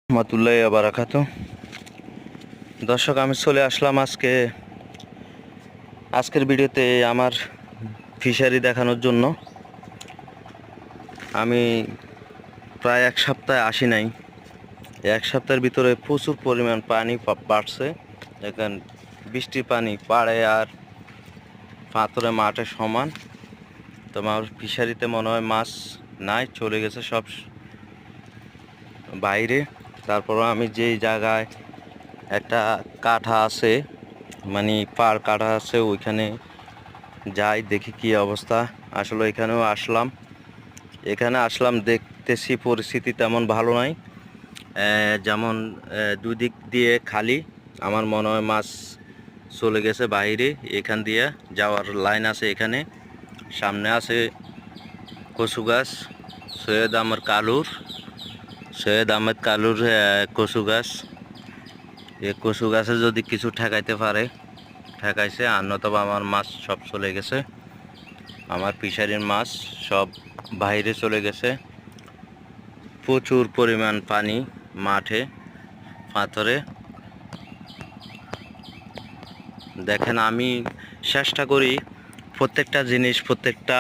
রহমতুল্লাহি ওয়া বারাকাতুহু। দর্শক, আমি চলে আসলাম আজকের ভিডিওতে আমার ফিশারি দেখানোর জন্য। আমি প্রায় এক সপ্তাহে আসি নাই। এক সপ্তাহের ভিতরে প্রচুর পরিমাণ পানি বাড়ছে। দেখেন, বৃষ্টির পানি পাড়ে আর পাথরে মাঠে সমান। তো আমার ফিশারিতে মনে হয় মাছ নাই, চলে গেছে সব বাইরে। তারপরও আমি যেই জায়গায় একটা কাঠা আছে, মানে পাড় কাঠা আছে, ওইখানে যাই, দেখি কি অবস্থা। আসলে এখানেও আসলাম, দেখতেছি পরিস্থিতি তেমন ভালো নাই। যেমন দুই দিক দিয়ে খালি। আমার মনে হয় মাছ চলে গেছে বাইরে। এখান দিয়ে যাওয়ার লাইন আছে। এখানে সামনে আছে কচু গাছ, সৈয়দ আহমেদ কালুর কচু গাছ। এই কচু গাছে যদি কিছু ঠেকাইতে পারে ঠেকাইছে, আর নতুবা আমার মাছ সব চলে গেছে। আমার ফিশারির মাছ সব বাইরে চলে গেছে। প্রচুর পরিমাণ পানি মাঠে পাথরে। দেখেন, আমি চেষ্টা করি প্রত্যেকটা জিনিস, প্রত্যেকটা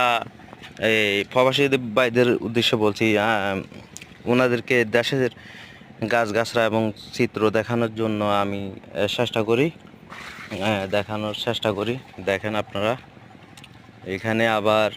এই প্রবাসী ভাইদের উদ্দেশ্যে বলছি, ওনাদেরকে দেশের গাছগাছরা এবং চিত্র দেখানোর জন্য আমি দেখানোর চেষ্টা করি। দেখেন আপনারা, এখানে আবার